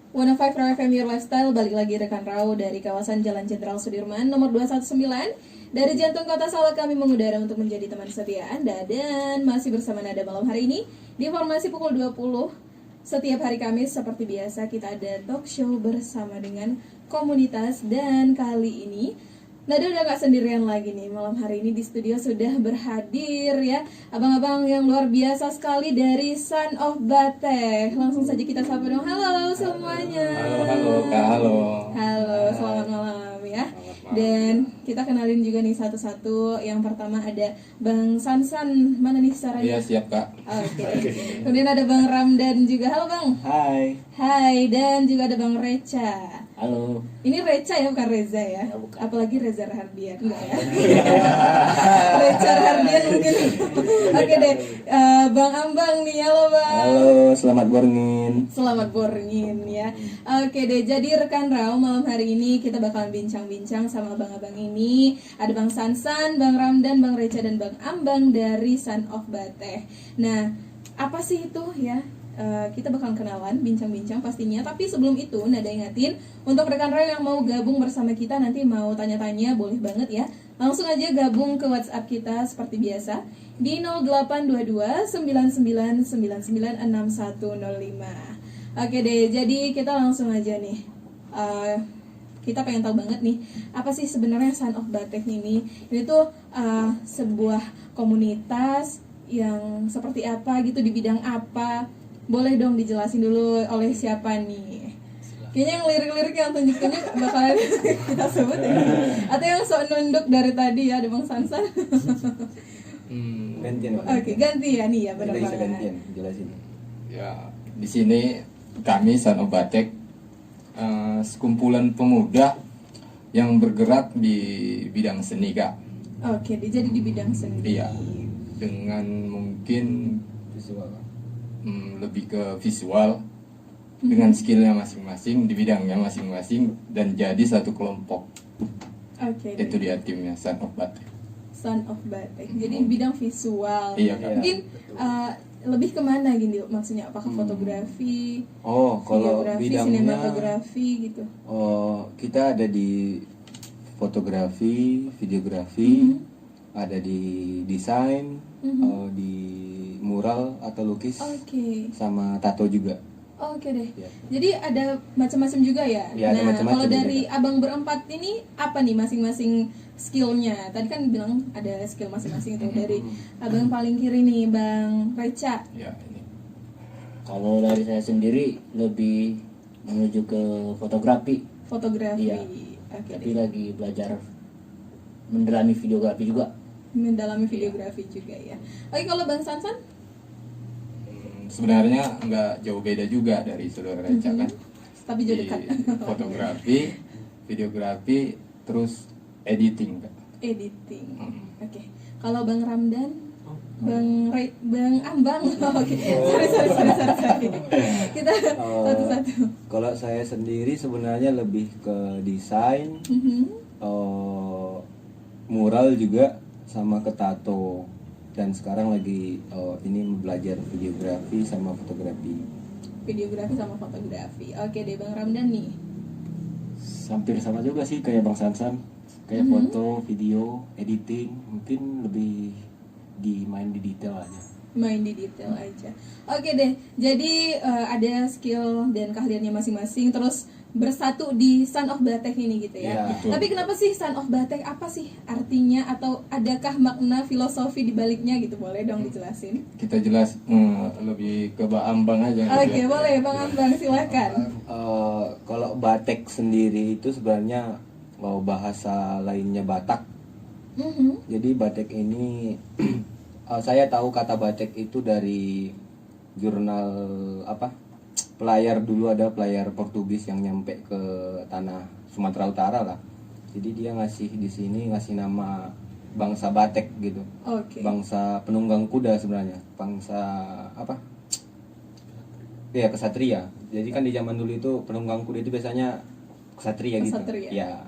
105 Raw FM Your Lifestyle, balik lagi rekan Raw dari kawasan Jalan Jenderal Sudirman nomor 219. Dari jantung kota Salak kami mengudara untuk menjadi teman setia Anda. Dan masih bersama Nada malam hari ini di informasi pukul 20. Setiap hari Kamis seperti biasa kita ada talk show bersama dengan komunitas. Dan kali ini Nada udah gak sendirian lagi nih. Malam hari ini di studio sudah berhadir ya abang-abang yang luar biasa sekali dari Son of Batek. Langsung saja kita sapa dong. Halo semuanya. Halo Kak, halo. Halo, selamat malam ya. Dan kita kenalin juga nih satu-satu. Yang pertama ada Bang Sansan. Mana nih suaranya? Iya siap Kak. Oke. Kemudian ada Bang Ramdan juga. Halo Bang. Hai. Hai. Dan juga ada Bang Reca. Halo. Ini Reca ya, bukan Reza ya? Ya, bukan. Apalagi Reza Rahardian, enggak ya? Reca Rahardian mungkin. Oke deh, Bang Ambang nih, halo Bang. Halo, selamat borngin. Selamat borngin ya. Oke deh, jadi rekan Raw malam hari ini kita bakalan bincang-bincang sama abang-abang ini. Ada Bang Sansan, Bang Ramdan, Bang Reca, dan Bang Ambang dari Son of Batek. Nah, apa sih itu ya? Kita bakalan kenalan, bincang-bincang pastinya. Tapi sebelum itu, Nada ingatin untuk rekan Raw yang mau gabung bersama kita, nanti mau tanya-tanya, boleh banget ya. Langsung aja gabung ke WhatsApp kita seperti biasa di 0822 9999 6105. Oke deh, jadi kita langsung aja nih. Kita pengen tahu banget nih, apa sih sebenarnya Son of Batek ini? Ini tuh sebuah komunitas yang seperti apa gitu, di bidang apa? Boleh dong dijelasin dulu oleh siapa nih? Kayaknya yang lirik-lirik yang tunjuk-tunjuk bakalan kita sebut ya. Atau yang sok nunduk dari tadi ya, ada Bang Sansan. Gantian. Oke, ganti ya nih ya, benar Kita bisa banget. gantian, jelasin. Ya di sini kami Son of Batek sekumpulan pemuda yang bergerak di bidang seni Kak. Oke, jadi di bidang seni. Iya. Dengan mungkin Visual. lebih ke visual dengan skillnya masing-masing di bidangnya masing-masing dan jadi satu kelompok. Oke. Itu dia timnya Son of Batek. Son of Batek. Jadi bidang visual. Iya, Kak. Mungkin lebih kemana gini maksudnya? Apakah fotografi, Oh, kalau videografi, bidangnya sinematografi gitu? Oh, kita ada di fotografi, videografi, ada di desain, di mural atau lukis, Oke. sama tato juga. Oke deh. Ya. Jadi ada macam-macam juga ya. Ya, ada Nah, macam-macam kalau juga. dari abang berempat ini apa nih masing-masing skillnya? Tadi kan bilang ada skill masing-masing itu. Dari abang paling kiri nih, Bang Reca. Ya ini. Kalau dari saya sendiri lebih menuju ke fotografi, Fotografi. Iya. Oke tapi deh. lagi belajar mendalami videografi juga. Mendalami videografi juga ya. Oke, kalau Bang Sansan? Sebenarnya nggak jauh beda juga dari saudara Reca kan. Tapi jauh Di dekat. fotografi, videografi, terus editing Kak. Editing. Oke. Kalau Bang Ramdan? Bang Ambang. Oke. Sorry. Kita satu-satu. Kalau saya sendiri sebenarnya lebih ke desain, mural juga, sama ke tato. Dan sekarang lagi ini belajar videografi sama fotografi. Videografi sama fotografi. Oke deh, Bang Ramdan nih. Hampir sama juga sih kayak Bang Sansan, kayak foto, video, editing, mungkin lebih main di detail aja. Main di detail aja. Oke deh. Jadi ada skill dan keahliannya masing-masing, terus bersatu di Son of Batek ini gitu ya. Iya, betul. Tapi kenapa sih Son of Batek? Apa sih artinya atau adakah makna filosofi di baliknya gitu? Boleh dong dijelasin. Kita jelas lebih ke Mbak Ambang aja. gitu Oke, ya. boleh Bang Ambang, silakan. Kalau Batek sendiri itu sebenarnya bahasa lainnya Batak. Jadi Batek ini saya tahu kata Batek itu dari jurnal pelayar, dulu ada pelayar Portugis yang nyampe ke tanah Sumatera Utara lah. Jadi dia ngasih di sini ngasih nama bangsa Batek gitu. Oke. Bangsa penunggang kuda sebenarnya. Bangsa ya kesatria. Jadi kan di zaman dulu itu penunggang kuda itu biasanya kesatria gitu. Kesatria. Ya.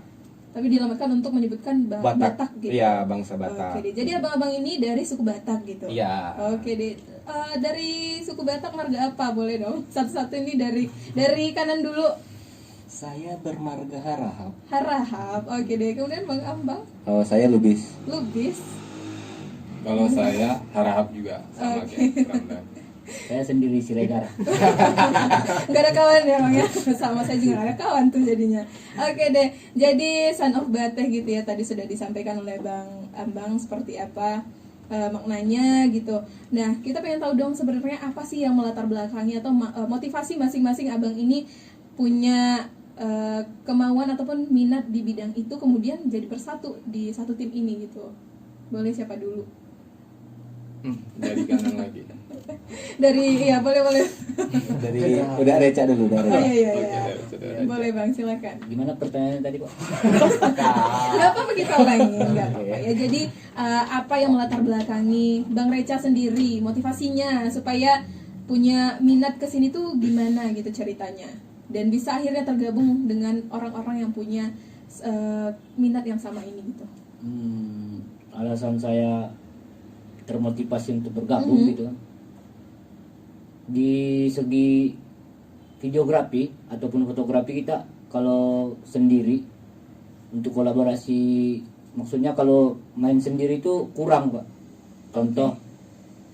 Tapi dilamatkan untuk menyebutkan Batak gitu. Iya, bangsa Batak. Oke deh. Jadi abang-abang ini dari suku Batak gitu. Iya. Oke deh. dari suku Batak marga apa? Boleh dong. Satu-satu ini dari kanan dulu. Saya bermarga Harahap. Harahap. Oke deh. Kemudian Bang Ambang, Oh, saya Lubis. Lubis. Kalau saya Harahap juga sama kayak Ramdan. Saya sendiri Siregar. Gak ada kawan ya Bang ya. Sama saya juga gak ada kawan tuh jadinya. Oke deh. Jadi Son of Batek gitu ya. Tadi sudah disampaikan oleh Bang Ambang seperti apa maknanya gitu. Nah, kita pengen tahu dong sebenarnya apa sih yang melatar belakangi atau motivasi masing-masing abang ini punya kemauan ataupun minat di bidang itu kemudian jadi bersatu di satu tim ini gitu. Boleh siapa dulu? Dari kanan lagi. Dari ya boleh. Dari udah Reca dulu dari. Oh iya. Oke, saudara. Boleh Bang, silakan. Gimana pertanyaannya tadi, Pak? Gak apa-apa kita ulangin, gak apa-apa ya. Jadi apa yang melatar belakangi Bang Reca sendiri, motivasinya supaya punya minat kesini tuh gimana gitu ceritanya, dan bisa akhirnya tergabung dengan orang-orang yang punya minat yang sama ini gitu. Alasan saya termotivasi untuk bergabung gitu kan. Di segi videografi ataupun fotografi kita kalau sendiri untuk kolaborasi, maksudnya kalau main sendiri itu kurang Pak. Contoh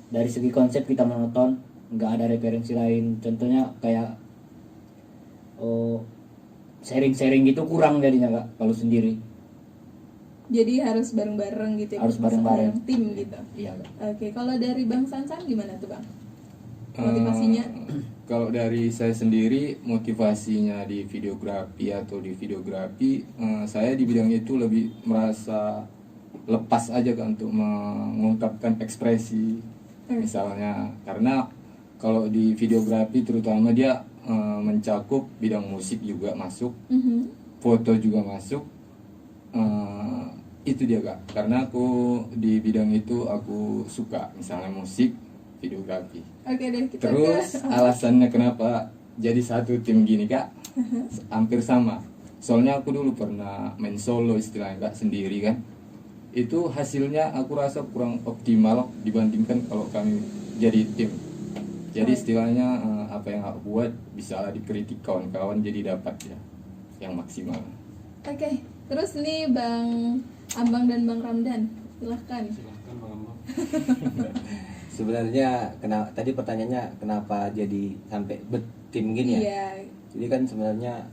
dari segi konsep kita monoton, nggak ada referensi lain. Contohnya kayak sharing-sharing gitu kurang jadinya Kak kalau sendiri. Jadi harus bareng-bareng gitu ya. Harus bareng-bareng. Tim gitu. Iya Kak. Oke, kalau dari Bang Sansan gimana tuh Bang? Motivasinya? Kalau dari saya sendiri, motivasinya di videografi saya di bidang itu lebih merasa lepas aja kan untuk mengungkapkan ekspresi misalnya, karena kalau di videografi terutama dia mencakup bidang musik juga masuk, foto juga masuk. Itu dia Kak, karena aku di bidang itu aku suka misalnya musik, videografi. Oke deh, kita Terus alasannya kenapa jadi satu tim gini Kak, hampir sama. Soalnya aku dulu pernah main solo istilahnya Kak, sendiri kan. Itu hasilnya aku rasa kurang optimal dibandingkan kalau kami jadi tim. Jadi istilahnya apa yang aku buat bisa dikritik kawan-kawan, jadi dapat ya yang maksimal. Oke, terus nih Bang Ambang dan Bang Ramdan, silahkan. Silahkan Bang Ambang. Sebenarnya tadi pertanyaannya kenapa jadi sampai bertim gini ya? Iya, Jadi kan sebenarnya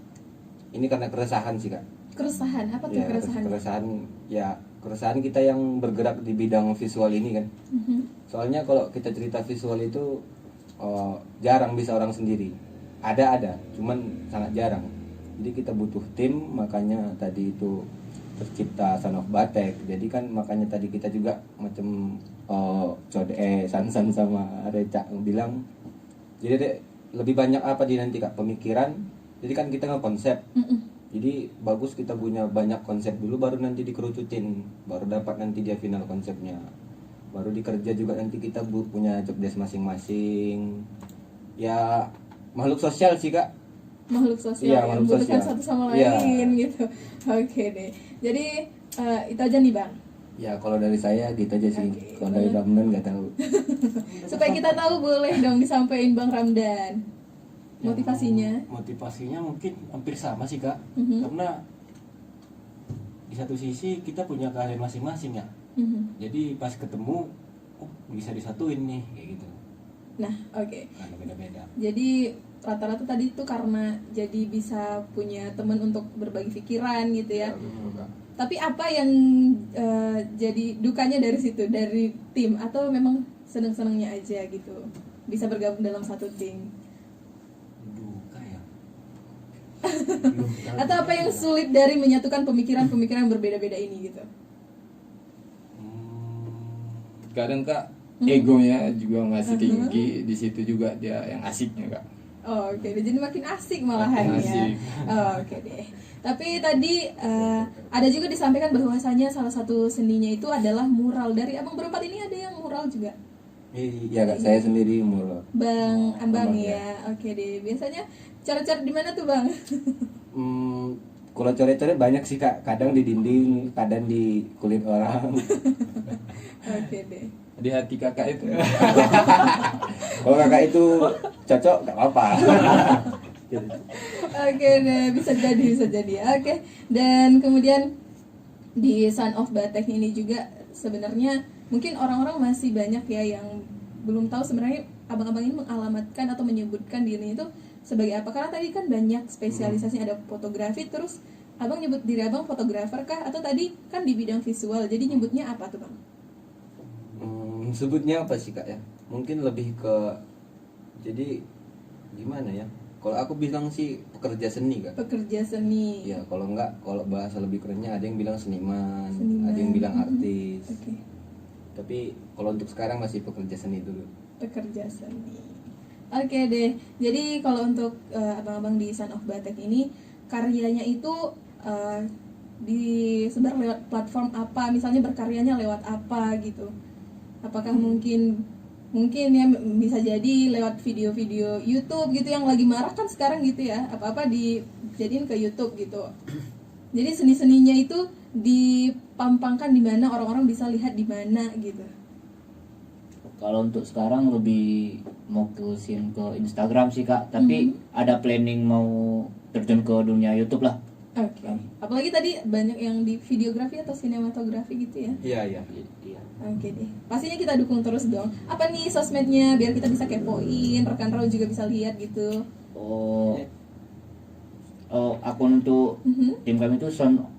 ini karena keresahan sih Kak. keresahan apa tuh Ya, keresahannya? keresahan kita yang bergerak di bidang visual ini kan. Soalnya kalau kita cerita visual itu jarang bisa orang sendiri. Ada, cuman sangat jarang. Jadi kita butuh tim, makanya tadi itu tercipta Son of Batek. Jadi kan makanya tadi kita juga macam Sansan sama Reca bilang, jadi lebih banyak apa di nanti Kak, pemikiran. Jadi kan kita ngekonsep. Jadi bagus kita punya banyak konsep dulu, baru nanti dikerucutin, baru dapat nanti dia final konsepnya. Baru dikerja juga nanti kita punya job desk masing-masing. Ya makhluk sosial sih Kak. Makhluk sosial Iya, yang makhluk membutuhkan sosial. satu sama Iya. lain gitu. Oke deh. Jadi itu aja nih Bang. Ya kalau dari saya gitu aja sih. Oke. Kalau dari Ramdan nggak tahu. Supaya kita tahu boleh dong disampaikan Bang Ramdan. Motivasinya? Motivasinya mungkin hampir sama sih Kak. Karena di satu sisi kita punya keahlian masing-masing ya. Jadi pas ketemu bisa disatuin nih kayak gitu. Nah, oke. Karena beda-beda. Jadi rata-rata tadi itu karena jadi bisa punya teman untuk berbagi pikiran gitu ya. Tapi apa yang jadi dukanya dari situ, dari tim, atau memang seneng-senengnya aja gitu bisa bergabung dalam satu tim? Duka ya. Atau apa yang sulit dari menyatukan pemikiran-pemikiran berbeda-beda ini gitu? Kadang Kak, egonya juga masih tinggi, di situ juga dia yang asiknya Kak. Oh, oke, jadi makin asik malahan Makin ya. asik. Oh, oke deh. Tapi tadi ada juga disampaikan bahwasanya salah satu seninya itu adalah mural. Dari abang berempat ini ada yang mural juga? Iya Kak, saya sendiri umur. Bang Ambang Ambang, ya. Oke deh. Biasanya cara-cara di mana tuh Bang? Kalau coret-coret banyak sih kak, kadang di dinding, kadang di kulit orang. Oke deh. Di hati kakak itu. Kalau kakak itu cocok, nggak apa-apa. Oke deh, bisa jadi. Oke. Dan kemudian di Son of Batek ini juga sebenarnya mungkin orang-orang masih banyak ya yang belum tahu sebenarnya abang-abang ini mengalamatkan atau menyebutkan dirinya itu sebagai apa. Karena tadi kan banyak spesialisasinya, ada fotografi, terus abang nyebut diri abang fotografer kah? Atau tadi kan di bidang visual, jadi nyebutnya apa tuh bang? Sebutnya apa sih kak ya? Mungkin lebih ke, jadi gimana ya? Kalau aku bilang sih pekerja seni kak. Pekerja seni. Ya kalau enggak, kalau bahasa lebih kerennya ada yang bilang seniman, Seniman. ada yang bilang artis. Oke. Tapi kalau untuk sekarang masih pekerja seni dulu. Pekerja seni. Oke deh. Jadi kalau untuk abang-abang di Son of Batek ini karyanya itu disebar lewat platform apa? Misalnya berkaryanya lewat apa gitu? Apakah mungkin ya bisa jadi lewat video-video YouTube gitu yang lagi marak kan sekarang gitu ya? Apa-apa dijadiin ke YouTube gitu. Jadi seni-seninya itu dipampangkan di mana, orang-orang bisa lihat di mana gitu. Kalau untuk sekarang lebih mau kesin ke Instagram sih kak, tapi ada planning mau terjun ke dunia YouTube lah. Oke. Apalagi tadi banyak yang di videografi atau sinematografi gitu ya. Iya. Iya. Oke deh. Pastinya kita dukung terus dong. Apa nih sosmednya biar kita bisa kepoin, rekan Raul juga bisa lihat gitu. Oh, akun untuk tim kami itu Son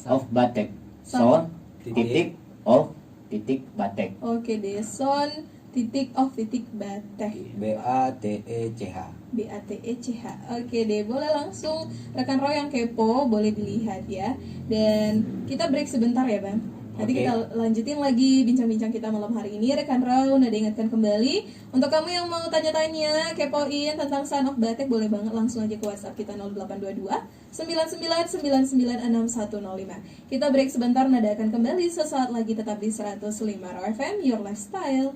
of Batek. Son titik of titik Batek. Oke deh. Son titik of titik Batek. BATECH. BATECH. Oke deh, boleh langsung rekan Roy yang kepo boleh dilihat ya. Dan kita break sebentar ya bang. Nanti Oke. kita lanjutin lagi bincang-bincang kita malam hari ini. Rekan Roy, Nada ingatkan kembali untuk kamu yang mau tanya-tanya, kepoin tentang Son of Batek, boleh banget langsung aja ke WhatsApp kita 0822 99996105. Kita break sebentar, Nada akan kembali sesaat lagi, tetap di 105 Raw FM Your Lifestyle.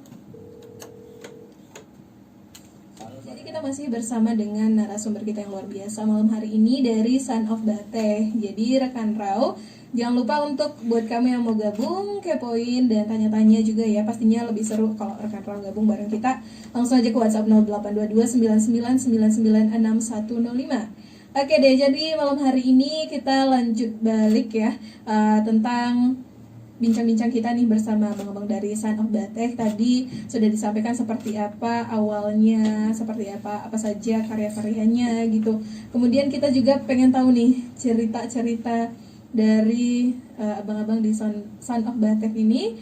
Jadi kita masih bersama dengan narasumber kita yang luar biasa malam hari ini dari Son of Batek. Jadi rekan Raw, jangan lupa untuk buat kami yang mau gabung, kepoin dan tanya-tanya juga ya. Pastinya lebih seru kalau rekan Raw gabung bareng kita. Langsung aja ke WhatsApp 082299996105. Oke deh, jadi malam hari ini kita lanjut balik ya tentang bincang-bincang kita nih bersama abang-abang dari Son of Batek. Tadi sudah disampaikan seperti apa awalnya, seperti apa saja karya-karyanya gitu. Kemudian kita juga pengen tahu nih cerita-cerita dari abang-abang di Son of Batek ini.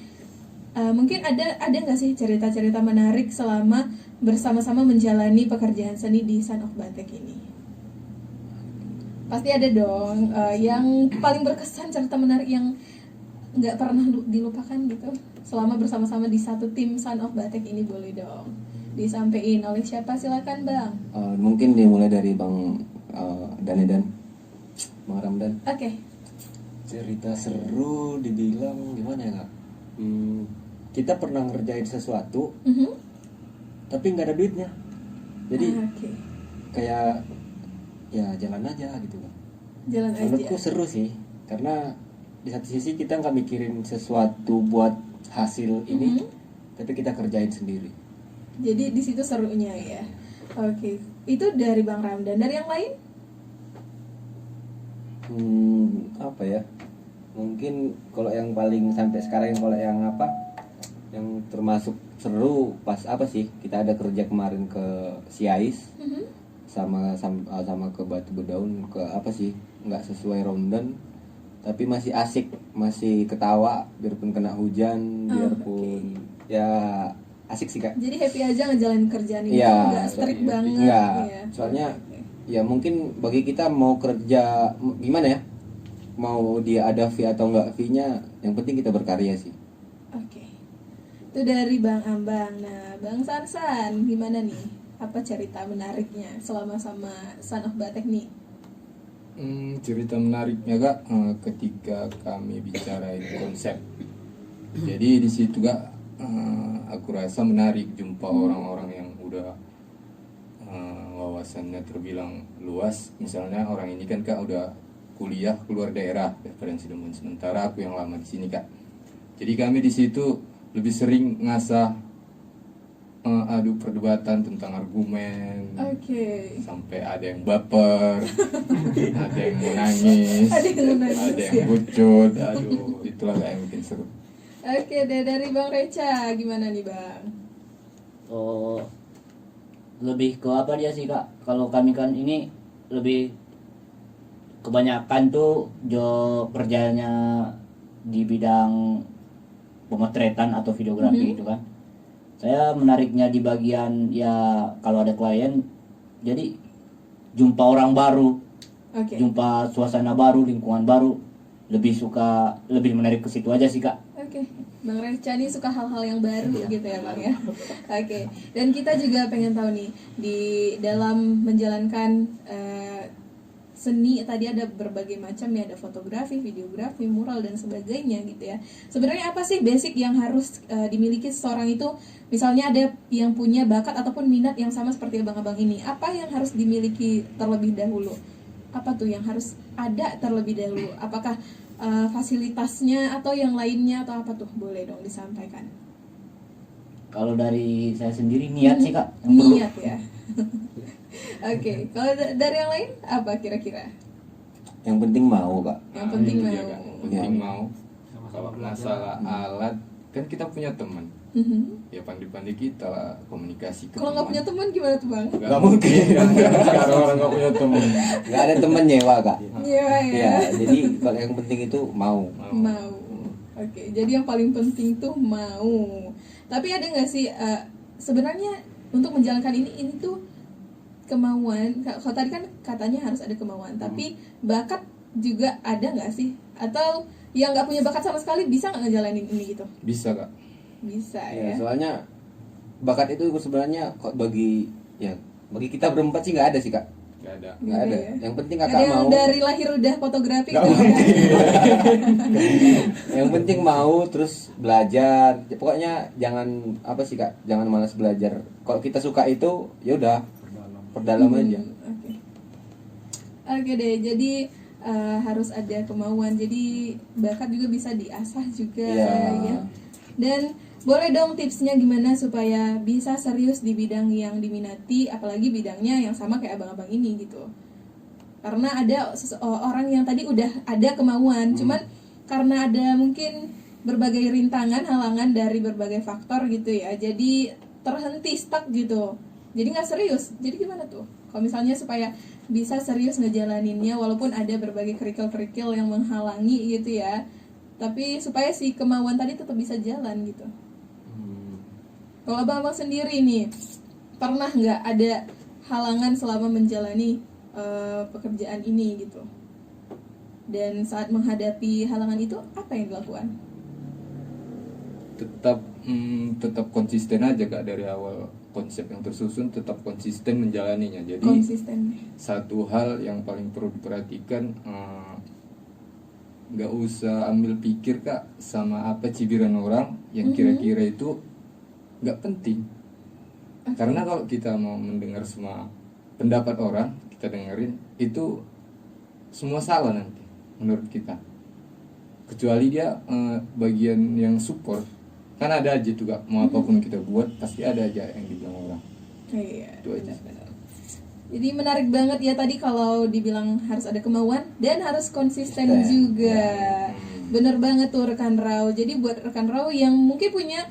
Mungkin ada nggak sih cerita-cerita menarik selama bersama-sama menjalani pekerjaan seni di Son of Batek ini? Pasti ada dong yang paling berkesan, cerita menarik yang nggak pernah dilupakan gitu selama bersama-sama di satu tim Son of Batek ini, boleh dong disampaikan oleh siapa, silakan bang. Mungkin dimulai dari Bang Danedan, Bang Ramdan. Oke. Cerita seru dibilang gimana ya kak? Kita pernah ngerjain sesuatu tapi nggak ada duitnya, jadi Oke. kayak ya jalan aja gitu kan. Jalan Menurutku aja. seru sih, karena di satu sisi kita nggak mikirin sesuatu buat hasil ini, tapi kita kerjain sendiri. Jadi di situ serunya ya. Oke. Itu dari Bang Ramdan. Dari yang lain? Apa ya? Mungkin kalau yang paling sampai sekarang, kalau yang apa? Yang termasuk seru pas apa sih? Kita ada kerja kemarin ke Siais sama ke Batu Bedaun, ke apa sih? Nggak sesuai rondan, tapi masih asik, masih ketawa biarpun kena hujan, biarpun ya asik sih kak. Jadi happy aja ngejalanin kerjaan itu, Iya, nggak strict banget. Enggak, Ya. soalnya Oke. ya mungkin bagi kita mau kerja gimana ya, mau dia ada fee atau enggak fee-nya, yang penting kita berkarya sih. Oke. Itu dari Bang Ambang. Nah, Bang Sansan, gimana nih? Apa cerita menariknya selama sama Son of Batek nih? Cerita menariknya kak, ketika kami bicarain konsep. Jadi di situ kak, aku rasa menarik jumpa orang-orang yang udah wawasannya terbilang luas. Misalnya orang ini kan kak udah kuliah keluar daerah, referensi demun, sementara aku yang lama di sini Kak. Jadi kami di situ lebih sering ngasah adu perdebatan tentang argumen, Oke. sampai ada yang baper, ada yang menangis, Ada yang menangis, ada yang ya. gucut. Aduh, itulah Kak yang bikin seru. Oke deh, dari Bang Reca gimana nih Bang? Oh, lebih ke apa dia sih kak? Kalau kami kan ini lebih kebanyakan tuh kerjanya di bidang pemotretan atau videografi itu kan. Saya menariknya di bagian ya kalau ada klien, jadi jumpa orang baru, Oke. jumpa suasana baru, lingkungan baru, lebih menarik ke situ aja sih kak. Oke, Bang Reca nih suka hal-hal yang baru gitu ya Bang ya. Oke, dan kita juga pengen tahu nih di dalam menjalankan seni tadi ada berbagai macam ya, ada fotografi, videografi, mural dan sebagainya gitu ya. Sebenarnya apa sih basic yang harus dimiliki seseorang itu? Misalnya ada yang punya bakat ataupun minat yang sama seperti abang-abang ini. Apa yang harus dimiliki terlebih dahulu? Apa tuh yang harus ada terlebih dahulu? Apakah fasilitasnya atau yang lainnya atau apa tuh? Boleh dong disampaikan. Kalau dari saya sendiri niat sih kak. Yang perlu. Niat ya. Oke, kalau dari yang lain apa kira-kira? Yang penting mau Kak. Yang penting Itu mau. dia, Kak. Yang penting mau. Kalau masalah alat, kan kita punya teman. Mhm. Ya pandai-pandai kita lah komunikasi ke Kalau nggak punya teman gimana tuh Bang? Nggak mungkin kan sekarang orang nggak punya teman. Nggak ada temen nyewa Kak. Iya ya. Ya, jadi kalau yang penting itu mau. Mau. Oke, jadi yang paling penting tuh mau. Tapi ada nggak sih sebenarnya untuk menjalankan ini tuh kemauan? Kalau tadi kan katanya harus ada kemauan, tapi bakat juga ada nggak sih? Atau yang nggak punya bakat sama sekali bisa nggak ngejalanin ini gitu? Bisa Kak. Bisa Ya, ya. soalnya bakat itu sebenarnya kok bagi kita berempat sih nggak ada sih Kak. Nggak ada. Nggak ada. ya. Yang penting Ada Kakak yang mau. dari lahir udah fotografi Nggak gitu kan? Yang penting mau terus belajar. Ya, pokoknya jangan apa sih Kak? Jangan malas belajar. Kalau kita suka itu ya udah perdalam aja. Oke. Oke deh, jadi harus ada kemauan. Jadi bakat juga bisa diasah juga Iya. ya. Dan boleh dong tipsnya gimana supaya bisa serius di bidang yang diminati, apalagi bidangnya yang sama kayak abang-abang ini gitu. Karena ada orang yang tadi udah ada kemauan, cuman karena ada mungkin berbagai rintangan, halangan dari berbagai faktor gitu ya. Jadi terhenti, stuck gitu. Jadi nggak serius. Jadi gimana tuh? Kalau misalnya supaya bisa serius ngejalaninnya walaupun ada berbagai kerikil-kerikil yang menghalangi gitu ya. Tapi supaya si kemauan tadi tetap bisa jalan gitu. Kalau abang-abang sendiri nih, pernah nggak ada halangan selama menjalani pekerjaan ini gitu? Dan saat menghadapi halangan itu, apa yang dilakukan? Tetap konsisten aja Kak, dari awal konsep yang tersusun tetap konsisten menjalaninya. Jadi Konsisten. satu hal yang paling perlu diperhatikan, nggak usah ambil pikir Kak sama apa cibiran orang yang kira-kira itu nggak penting. Karena kalau kita mau mendengar semua pendapat orang, kita dengerin itu semua salah nanti menurut kita. Kecuali dia bagian yang support, kan ada aja tuh Kak, mau apapun kita buat pasti ada aja yang dibilang orang. Iya, Itu aja. benar-benar. Jadi menarik banget ya tadi kalau dibilang harus ada kemauan dan harus konsisten juga. Bener banget tuh rekan Rau. Jadi buat rekan Rau yang mungkin punya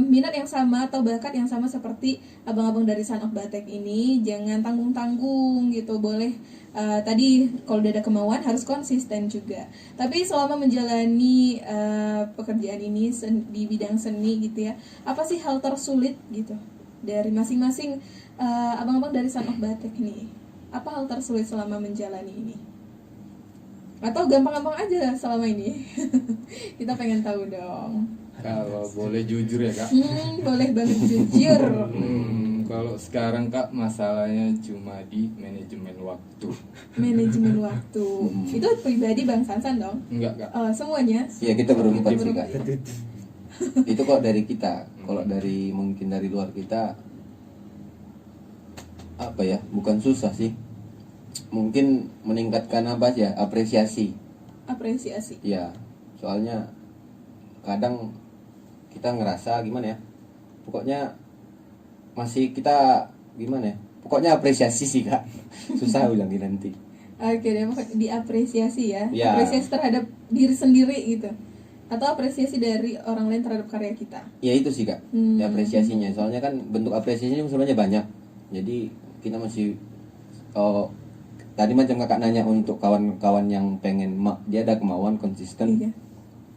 minat yang sama atau bakat yang sama seperti abang-abang dari Son of Batek ini, jangan tanggung-tanggung gitu. Boleh tadi kalau udah ada kemauan harus konsisten juga. Tapi selama menjalani pekerjaan ini di bidang seni gitu ya, apa sih hal tersulit gitu dari masing-masing abang-abang dari Son of Batek nih? Apa hal tersulit selama menjalani ini? Atau gampang-gampang aja selama ini? Kita pengen tahu dong. Kalau boleh jujur ya Kak, Boleh banget jujur. kalau sekarang Kak masalahnya cuma di manajemen waktu. Manajemen waktu. Itu pribadi Bang Sansan dong? Enggak Kak. Semuanya? Ya kita berempat Kita sih berempat. Kak. Itu kok dari kita. Kalau dari mungkin dari luar kita apa ya? Bukan susah sih. mungkin meningkatkan apa sih ya, apresiasi. Apresiasi. Ya, soalnya kadang kita ngerasa gimana ya, pokoknya masih kita gimana ya, pokoknya apresiasi sih kak. Susah bilangin nanti. Oke deh, pokoknya diapresiasi ya. Ya. Apresiasi terhadap diri sendiri gitu. Atau apresiasi dari orang lain terhadap karya kita. Ya itu sih kak, ya apresiasinya. Soalnya kan bentuk apresiasinya sebenarnya banyak. Jadi kita masih tadi macam kakak nanya untuk kawan-kawan yang pengen dia ada kemauan konsisten. Iya.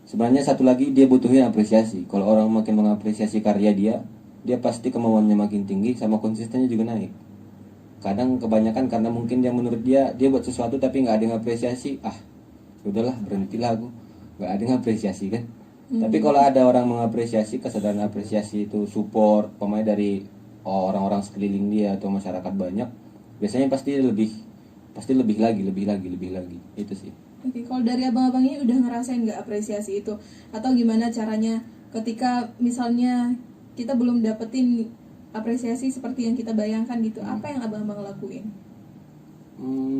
Sebenarnya satu lagi dia butuhin apresiasi. Kalau orang makin mengapresiasi karya dia pasti kemauannya makin tinggi sama konsistennya juga naik. Kadang kebanyakan karena mungkin dia menurut dia buat sesuatu tapi nggak ada yang apresiasi, udahlah berhentilah aku, nggak ada yang apresiasi kan. Tapi kalau ada orang mengapresiasi, kesadaran apresiasi itu support pemain dari orang-orang sekeliling dia atau masyarakat banyak, biasanya pasti lebih lagi itu sih. Oke, kalau dari abang-abang ini udah ngerasain nggak apresiasi itu? Atau gimana caranya ketika misalnya kita belum dapetin apresiasi seperti yang kita bayangkan gitu, apa yang abang-abang lakuin?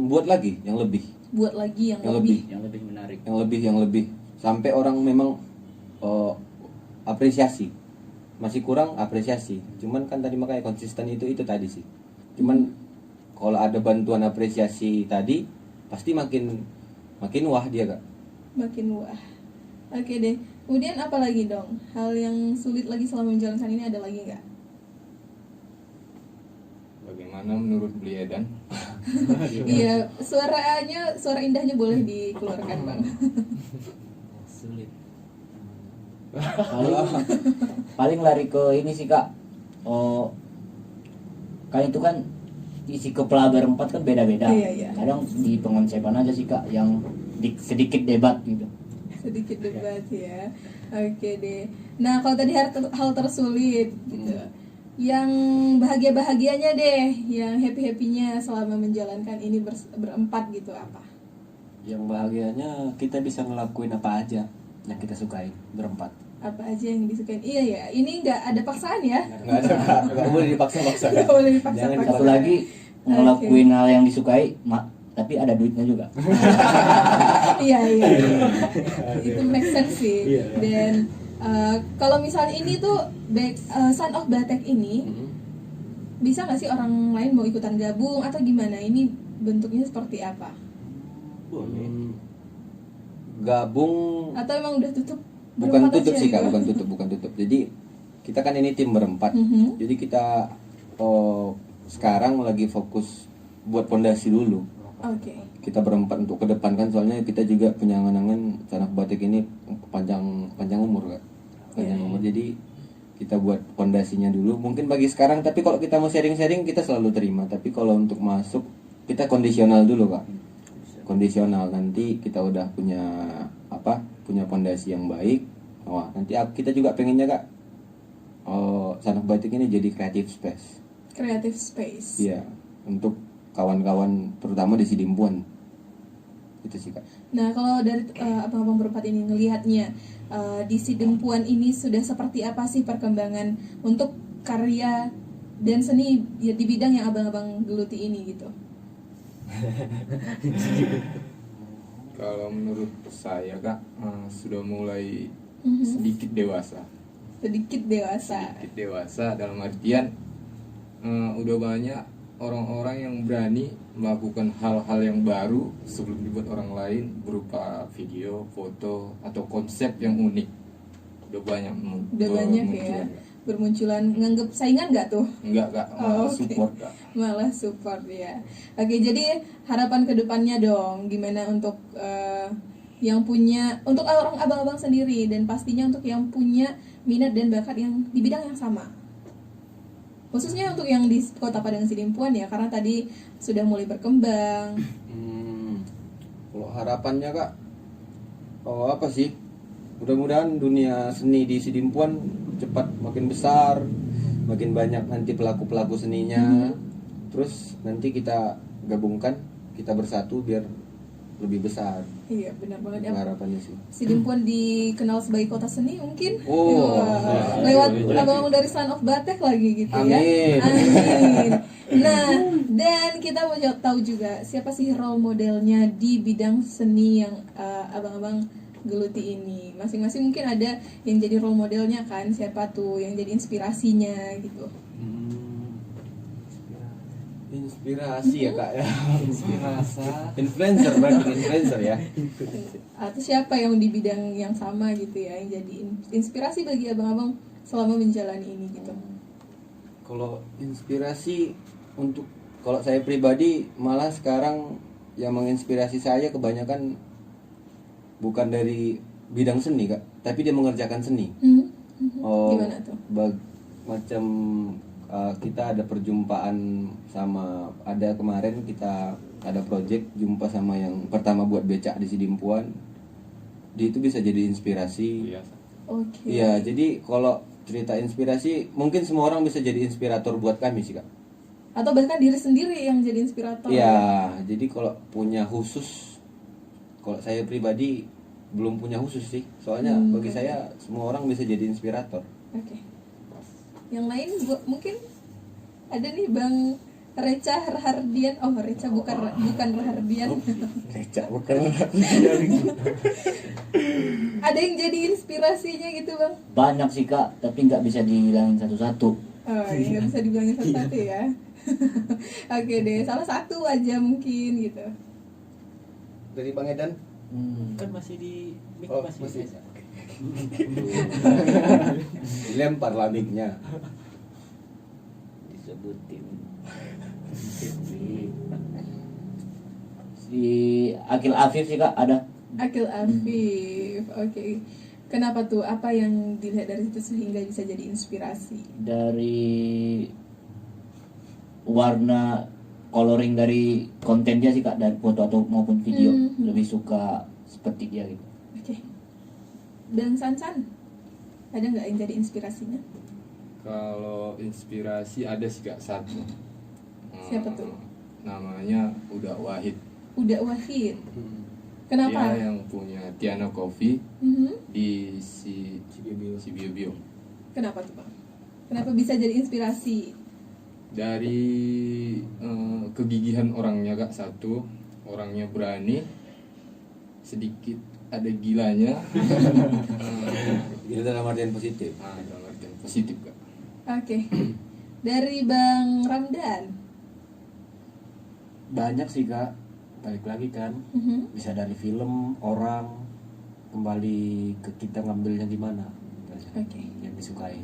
Buat lagi yang lebih. Buat lagi yang Yang lebih. Yang lebih menarik. Yang lebih sampai orang memang apresiasi. Masih kurang apresiasi. Cuman kan tadi makanya konsisten itu tadi sih. Cuman kalau ada bantuan apresiasi tadi pasti makin wah dia kak. Makin wah. Oke deh. Kemudian apa lagi dong? Hal yang sulit lagi selama menjalankan ini ada lagi nggak? Bagaimana menurut beliau dan? Iya, suara indahnya boleh dikeluarkan bang. Sulit. Paling lari ke ini sih kak. Kan itu kan isi kepala berempat kan beda-beda. Iya. Kadang di pengonsepan aja sih kak yang sedikit debat gitu. Sedikit debat ya. Oke deh. Nah kalau tadi hal tersulit gitu, yang bahagianya deh, yang happy-happynya selama menjalankan ini berempat gitu apa? Yang bahagianya kita bisa ngelakuin apa aja yang kita sukai berempat. Apa aja yang disukain? Iya ya, ini nggak ada paksaan ya. Nggak ada kak, nggak boleh dipaksa-paksa. Nggak boleh dipaksa-paksa. Satu lagi ngelakuin hal yang disukai, tapi ada duitnya juga. Iya. Itu make sense sih. Dan kalau misalnya ini tuh Son of Batek ini bisa nggak sih orang lain mau ikutan gabung atau gimana? Ini bentuknya seperti apa? Gabung Atau emang udah tutup? bukan berempat tutup aja sih kak, gitu? bukan tutup. Jadi kita kan ini tim berempat. Jadi kita sekarang lagi fokus buat pondasi dulu. Oke. Kita berempat untuk ke depan kan, soalnya kita juga punya angan-angan Son of Batek ini panjang umur kak. Panjang umur, jadi kita buat pondasinya dulu. Mungkin bagi sekarang, tapi kalau kita mau sharing-sharing kita selalu terima. Tapi kalau untuk masuk kita kondisional dulu kak. Kondisional, nanti kita udah punya pondasi yang baik. Wah, nanti kita juga pengennya kak, Son of Batek ini jadi creative space. Creative space. Iya, untuk kawan-kawan terutama di Sidimpuan. Itu sih kak. Nah kalau dari abang-abang berempat ini ngelihatnya di Sidempuan ini sudah seperti apa sih perkembangan untuk karya dan seni ya, di bidang yang abang-abang geluti ini gitu? Kalau menurut saya kak, sudah mulai sedikit dewasa. Sedikit dewasa. Sedikit dewasa dalam artian udah banyak orang-orang yang berani melakukan hal-hal yang baru sebelum dibuat orang lain, berupa video, foto, atau konsep yang unik. Udah banyak Ya bermunculan. Nganggep saingan nggak tuh? Enggak kak, malah oke. support kak. Malah support ya. Oke, jadi harapan kedepannya dong gimana untuk yang punya, untuk orang abang-abang sendiri dan pastinya untuk yang punya minat dan bakat yang di bidang yang sama, khususnya untuk yang di Kota Padang Sidimpuan ya, karena tadi sudah mulai berkembang. Kalau harapannya kak, apa sih? Mudah-mudahan dunia seni di Sidimpuan cepat makin besar, makin banyak nanti pelaku-pelaku seninya. Terus nanti kita gabungkan, kita bersatu biar lebih besar. Iya benar banget ya. Itu harapannya sih. Sidimpuan dikenal sebagai kota seni mungkin. Oh, Wah, lewat abang dari Son of Batek lagi gitu ya. Amin. Amin. Nah, dan kita mau tahu juga siapa sih role modelnya di bidang seni yang abang-abang geluti ini. Masing-masing mungkin ada yang jadi role modelnya kan, siapa tuh yang jadi inspirasinya gitu. Inspirasi ya kak ya. Inspirasi. Influencer, berarti influencer ya. Atau siapa yang di bidang yang sama gitu ya, yang jadi inspirasi bagi abang-abang selama menjalani ini gitu. Kalau inspirasi untuk kalau saya pribadi malah sekarang yang menginspirasi saya kebanyakan bukan dari bidang seni kak, tapi dia mengerjakan seni. Gimana tuh? Macam kita ada perjumpaan sama, ada kemarin kita ada project jumpa sama yang pertama buat becak di Sidimpuan. Dia itu bisa jadi inspirasi. Oke. Iya, jadi kalau cerita inspirasi mungkin semua orang bisa jadi inspirator buat kami sih kak. Atau bahkan diri sendiri yang jadi inspirator. Iya, jadi kalau punya khusus, kalau saya pribadi belum punya khusus sih. Soalnya bagi saya semua orang bisa jadi inspirator. Oke. Yang lain mungkin ada nih Bang Reca Rahardian. Oh, Reca bukan Rahardian. Reca bukan. Ada yang jadi inspirasinya gitu Bang? Banyak sih kak, tapi nggak bisa dibilangin satu-satu. Oh, ya, nggak bisa dibilangin satu-satu ya. Oke deh, salah satu aja mungkin gitu. Dari Bang Edan? Kan masih di mic Oh, masih. masih. Dilempar lah mic-nya. Disebutin si Akil Afif sih kak, ada. Akil Afif. Oke. Kenapa tuh? Apa yang dilihat dari situ sehingga bisa jadi inspirasi? Dari warna coloring dari konten dia sih kak, dari foto atau maupun video, lebih suka seperti dia gitu. Oke. Bang Sansan, ada nggak yang jadi inspirasinya? Kalau inspirasi ada sih kak satu. Siapa tuh? Namanya Uda Wahid. Uda Wahid. Kenapa? Dia yang punya Tiana Coffee Mhm. di si Bio. Kenapa tuh Bang? Kenapa bisa jadi inspirasi? Dari kegigihan orangnya kak satu, orangnya berani, sedikit ada gilanya. Gila dalam artian positif. Dalam artian positif kak. Oke. Dari Bang Ramdan. Banyak sih kak, balik lagi kan. Bisa dari film, orang, kembali ke kita ngambilnya gimana. Oke. Yang disukai.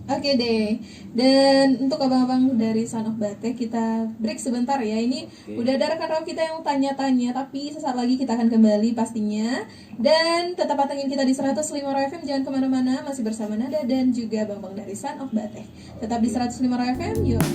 Oke deh. Dan untuk abang-abang dari Son of Batek, kita break sebentar ya. Ini udah ada rekan raw kita yang tanya-tanya, tapi sesaat lagi kita akan kembali pastinya. Dan tetap pantengin kita di 105 Raw FM, jangan kemana-mana, masih bersama Nada dan juga abang-abang dari Son of Batek. Tetap di 105 Raw FM, yuk.